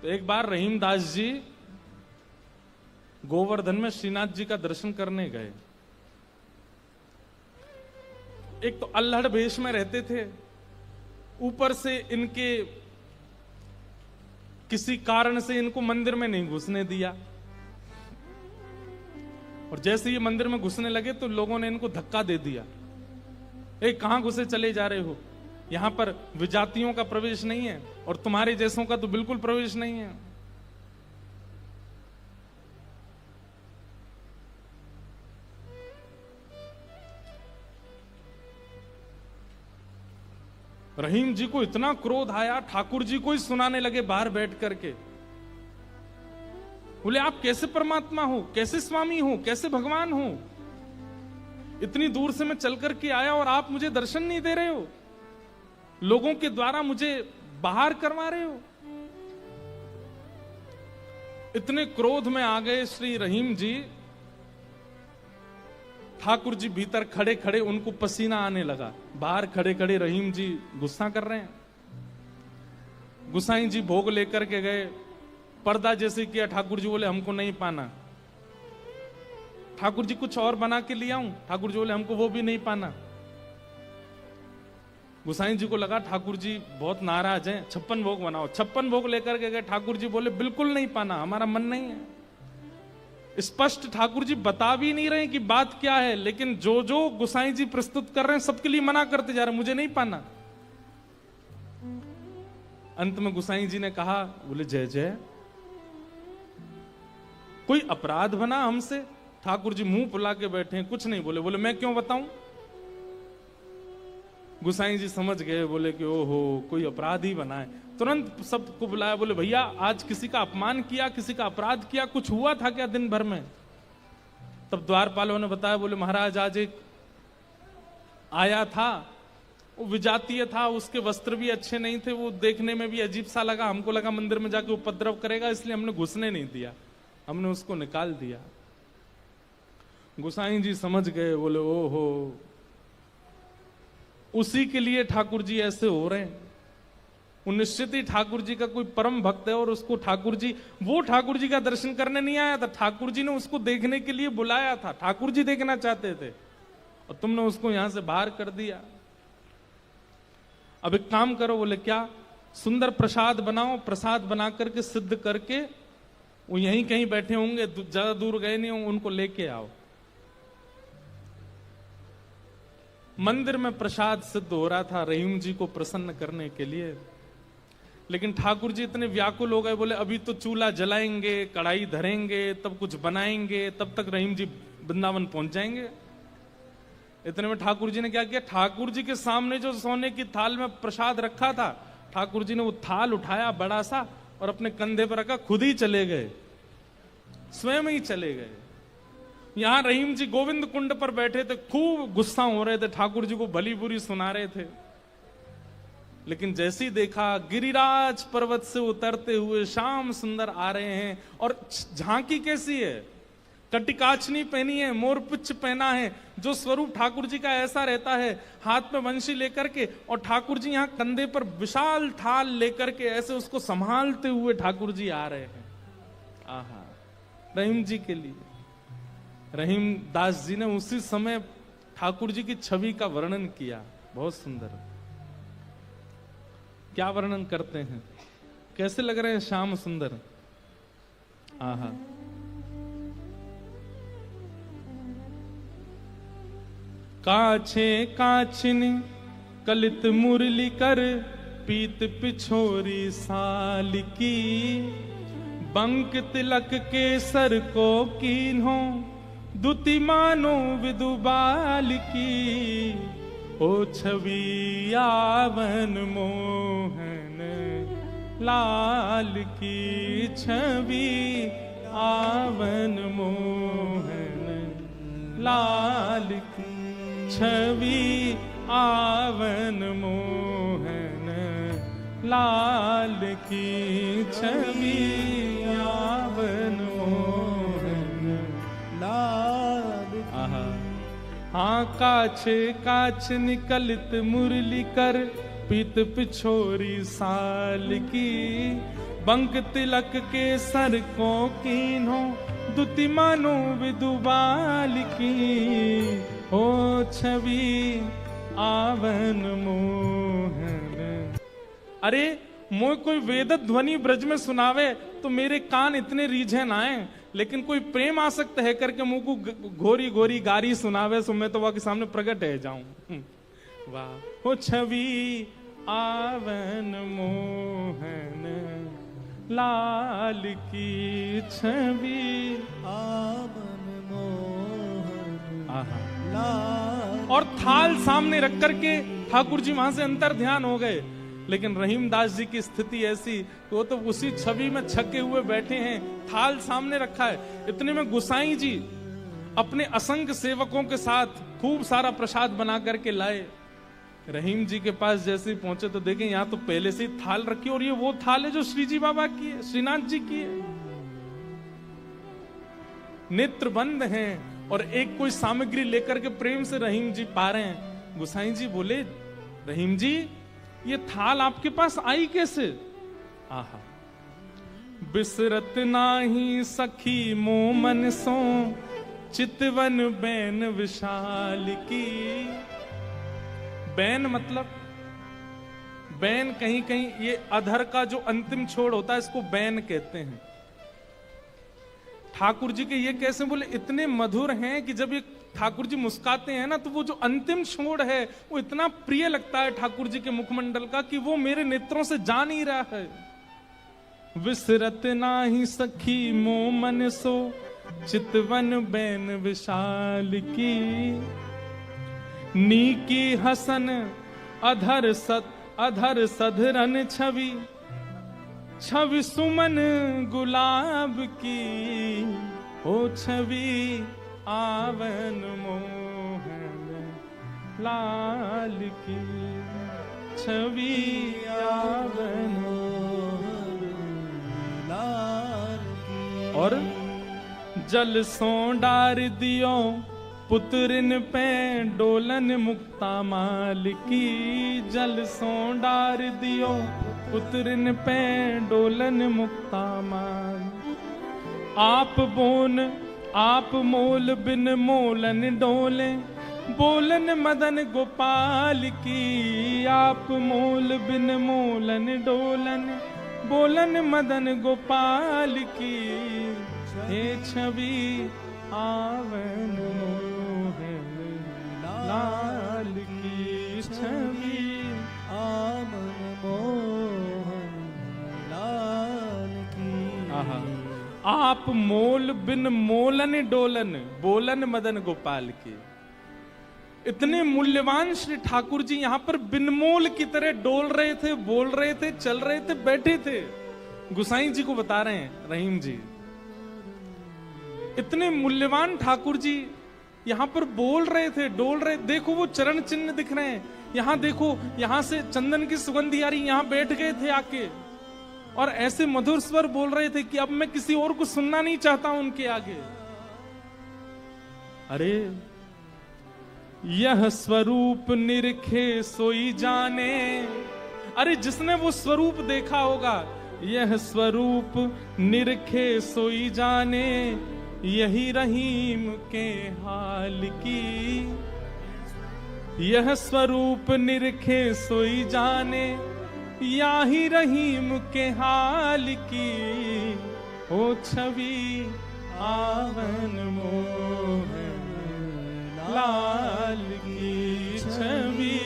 तो एक बार रहीमदास जी गोवर्धन में श्रीनाथ जी का दर्शन करने गए। एक तो अल्हड़ भेष में रहते थे, ऊपर से इनके किसी कारण से इनको मंदिर में नहीं घुसने दिया, और जैसे ये मंदिर में घुसने लगे तो लोगों ने इनको धक्का दे दिया। कहां घुसे चले जा रहे हो, यहां पर विजातियों का प्रवेश नहीं है और तुम्हारे जैसों का तो बिल्कुल प्रवेश नहीं है। रहीम जी को इतना क्रोध आया, ठाकुर जी को ही सुनाने लगे बाहर बैठ करके। बोले आप कैसे परमात्मा हो, कैसे स्वामी हो, कैसे भगवान हो? इतनी दूर से मैं चल करके आया और आप मुझे दर्शन नहीं दे रहे हो, लोगों के द्वारा मुझे बाहर करवा रहे हो। इतने क्रोध में आ गए श्री रहीम जी। ठाकुर जी भीतर खड़े खड़े उनको पसीना आने लगा, बाहर खड़े खड़े रहीम जी गुस्सा कर रहे हैं। गुसाई जी भोग लेकर के गए, पर्दा जैसे किया, ठाकुर जी बोले हमको नहीं पाना। ठाकुर जी कुछ और बना के ले आऊं, ठाकुर जी बोले हमको वो भी नहीं पाना। गुसाई जी को लगा ठाकुर जी बहुत नाराज हैं, 56 भोग बनाओ। 56 भोग लेकर के गए, ठाकुर जी बोले बिल्कुल नहीं पाना, हमारा मन नहीं है। स्पष्ट ठाकुर जी बता भी नहीं रहे कि बात क्या है, लेकिन जो जो गुसाई जी प्रस्तुत कर रहे हैं सबके लिए मना करते जा रहे हैं, मुझे नहीं पाना। अंत में गुसाई जी ने कहा, बोले जय जय, कोई अपराध बना हमसे? ठाकुर जी मुंह फुला के बैठे हैं, कुछ नहीं बोले। बोले मैं क्यों बताऊं? गुसाई जी समझ गए, बोले कि ओहो कोई अपराध ही बना है। तुरंत सबको बुलाया, बोले भैया आज किसी का अपमान किया, किसी का अपराध किया, कुछ हुआ था क्या दिन भर में? तब द्वारपालों ने बताया, बोले महाराज आज एक आया था, वो विजातीय था, उसके वस्त्र भी अच्छे नहीं थे, वो देखने में भी अजीब सा लगा, हमको लगा मंदिर में जाके उपद्रव करेगा, इसलिए हमने घुसने नहीं दिया, हमने उसको निकाल दिया। गुसाई जी समझ गए, बोले ओहो उसी के लिए ठाकुर जी ऐसे हो रहे हैं। वो निश्चित ही ठाकुर जी का कोई परम भक्त है और उसको ठाकुर जी, वो ठाकुर जी का दर्शन करने नहीं आया था, ठाकुर जी ने उसको देखने के लिए बुलाया था, ठाकुर जी देखना चाहते थे और तुमने उसको यहां से बाहर कर दिया। अब एक काम करो, बोले क्या? सुंदर प्रसाद बनाओ, प्रसाद बना करके सिद्ध करके, वो यहीं कहीं बैठे होंगे, ज्यादा दूर गए नहीं होंगे, उनको लेके आओ। मंदिर में प्रसाद सिद्ध हो रहा था रहीम जी को प्रसन्न करने के लिए, लेकिन ठाकुर जी इतने व्याकुल हो गए, बोले अभी तो चूल्हा जलाएंगे, कढ़ाई धरेंगे, तब कुछ बनाएंगे, तब तक रहीम जी वृंदावन पहुंच जाएंगे। इतने में ठाकुर जी ने क्या किया, ठाकुर जी के सामने जो सोने की थाल में प्रसाद रखा था, ठाकुर जी ने वो थाल उठाया बड़ा सा और अपने कंधे पर रखा, खुद ही चले गए, स्वयं ही चले गए। यहां रहीम जी गोविंद कुंड पर बैठे थे, खूब गुस्सा हो रहे थे, ठाकुर जी को भली बुरी सुना रहे थे। लेकिन जैसे ही देखा गिरिराज पर्वत से उतरते हुए श्याम सुंदर आ रहे हैं, और झांकी कैसी है, कटिकाचनी पहनी है, मोरपुच्छ पहना है, जो स्वरूप ठाकुर जी का ऐसा रहता है, हाथ में वंशी लेकर के, और ठाकुर जी यहाँ कंधे पर विशाल थाल लेकर के ऐसे उसको संभालते हुए ठाकुर जी आ रहे हैं। आहा, रहीम जी के लिए रहीम दास जी ने उसी समय ठाकुर जी की छवि का वर्णन किया, बहुत सुंदर। क्या वर्णन करते हैं, कैसे लग रहे हैं श्याम सुंदर? आहा, काछे काछिन कलित मुरली कर, पीत पिछोरी साल की, बंक तिलक के सर को कीन्हो, दुति मानो विदुबाल की, ओ छवि आवन मोहन लाल की, छवि आवन मोहन लाल की, छवि आवन मोहन लाल की, छवि आवन मोहन लाल की। हाँ काछे काछ निकलित मुरली कर, पीत पिछोरी साल की, बंक तिलक के सर को कीन्हो दुति मानो विदुबाल की हो छवि आवन मोहन। अरे मोह कोई वेद ध्वनि ब्रज में सुनावे तो मेरे कान इतने रीझे ना आए, लेकिन कोई प्रेम आसक्त है करके मुंह को घोरी घोरी गारी सुनावे सो मैं तो वह के सामने प्रकट है जाऊं। वाह हो छवि आवन मोहन लाल की छवि आवन मोहन लाल। और थाल सामने रख करके ठाकुर जी वहां से अंतर ध्यान हो गए, लेकिन रहीमदास जी की स्थिति ऐसी वो तो उसी छवि में छके हुए बैठे हैं, थाल सामने रखा है। इतने में गुसाई जी अपने असंख्य सेवकों के साथ खूब सारा प्रसाद बना करके लाए। रहीम जी के पास जैसे ही पहुंचे तो देखें यहाँ तो पहले से ही थाल रखी, और ये वो थाल है जो श्री जी बाबा की है, श्रीनाथ जी की है। नेत्र बंद हैं और एक कोई सामग्री लेकर के प्रेम से रहीम जी पा रहे हैं। गुसाई जी बोले, रहीम जी ये थाल आपके पास आई कैसे? आहा, बिसरत नाही सखी मोमन सो चितवन बैन विशाल की। बैन मतलब बैन कहीं कहीं ये अधर का जो अंतिम छोड़ होता है इसको बैन कहते हैं। ठाकुर जी के ये कैसे बोले, इतने मधुर हैं कि जब ये ठाकुर जी मुस्काते हैं ना तो वो जो अंतिम छोड़ है वो इतना प्रिय लगता है ठाकुर जी के मुखमंडल का कि वो मेरे नेत्रों से जा नहीं रहा है। विसरत नाही सखी मोमन सो चितवन बैन विशाल की। नीकी हसन अधर सधरन छवि छवि सुमन गुलाब की हो छवि आवन मोहन लाल की छवि आवन लाल की। और जल सो डार दियो पुत्रिन पे डोलन मुक्ता माल की। जल सो डार दियो पुत्रिन पे डोलन मुक्ता माल। आप बोन आप मोल बिन मोलन डोले बोलन मदन गोपाल की। आप मोल बिन मोलन डोलन बोलन मदन गोपाल की। हे छवि आवन मोहन लाल की छवि आवन मोहन लाल की। आहा, आप मोल बिन मोलन डोलन बोलन मदन गोपाल की। इतने मूल्यवान श्री ठाकुर जी यहाँ पर बिनमोल की तरह डोल रहे थे, बोल रहे थे, चल रहे थे, बैठे थे। गुसाई जी को बता रहे हैं रहीम जी, इतने मूल्यवान ठाकुर जी यहाँ पर बोल रहे थे, डोल रहे। देखो वो चरण चिन्ह दिख रहे हैं, यहाँ देखो, यहाँ से चंदन की सुगंधी आ रही, यहाँ बैठ गए थे आके और ऐसे मधुर स्वर बोल रहे थे कि अब मैं किसी और को सुनना नहीं चाहता उनके आगे। अरे यह स्वरूप निरखे सोई जाने। अरे जिसने वो स्वरूप देखा होगा, यह स्वरूप निरखे सोई जाने, यही रहीम के हाल की। यह स्वरूप निरखे सोई जाने, यही रहीम के हाल की। ओ छवि आवन मोहन लाल की छवि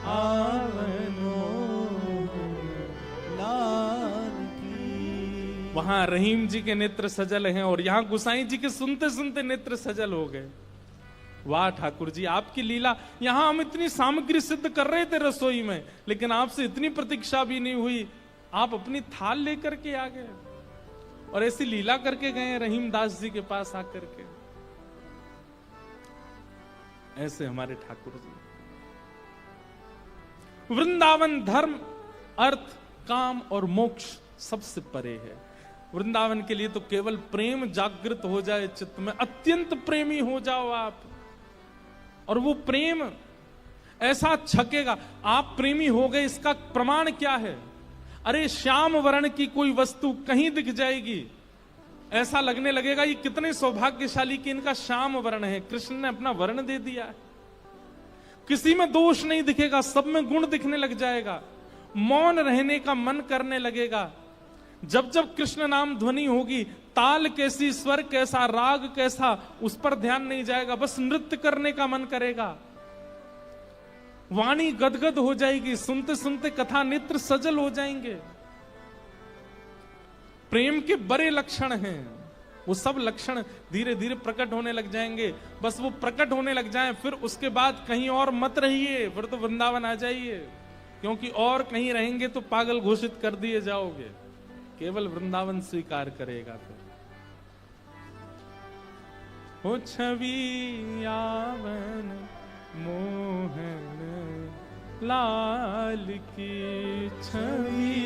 आवन लाल की। वहां रहीम जी के नेत्र सजल हैं और यहां गुसाई जी के सुनते सुनते नेत्र सजल हो गए। वाह ठाकुर जी, आपकी लीला। यहां हम इतनी सामग्री सिद्ध कर रहे थे रसोई में, लेकिन आपसे इतनी प्रतीक्षा भी नहीं हुई, आप अपनी थाल लेकर के आ गए और ऐसी लीला करके गए रहीमदास जी के पास आकर के। ऐसे हमारे ठाकुर जी। वृंदावन धर्म, अर्थ, काम और मोक्ष सबसे परे है। वृंदावन के लिए तो केवल प्रेम जागृत हो जाए चित्त में, अत्यंत प्रेमी हो जाओ आप, और वो प्रेम ऐसा छकेगा। आप प्रेमी हो गए, इसका प्रमाण क्या है? अरे श्याम वर्ण की कोई वस्तु कहीं दिख जाएगी, ऐसा लगने लगेगा ये कितने सौभाग्यशाली कि इनका श्याम वर्ण है। कृष्ण ने अपना वर्ण दे दिया है। किसी में दोष नहीं दिखेगा, सब में गुण दिखने लग जाएगा। मौन रहने का मन करने लगेगा। जब जब कृष्ण नाम ध्वनि होगी, ताल कैसी, स्वर कैसा, राग कैसा, उस पर ध्यान नहीं जाएगा, बस नृत्य करने का मन करेगा। वाणी गदगद हो जाएगी, सुनते सुनते कथा नेत्र सजल हो जाएंगे। प्रेम के बड़े लक्षण हैं, वो सब लक्षण धीरे धीरे प्रकट होने लग जाएंगे। बस वो प्रकट होने लग जाएं, फिर उसके बाद कहीं और मत रहिए, फिर तो वृंदावन आ जाइए, क्योंकि और कहीं रहेंगे तो पागल घोषित कर दिए जाओगे। केवल वृंदावन स्वीकार करेगा फिर। हो छवि यावन मोहन लाल की, छवि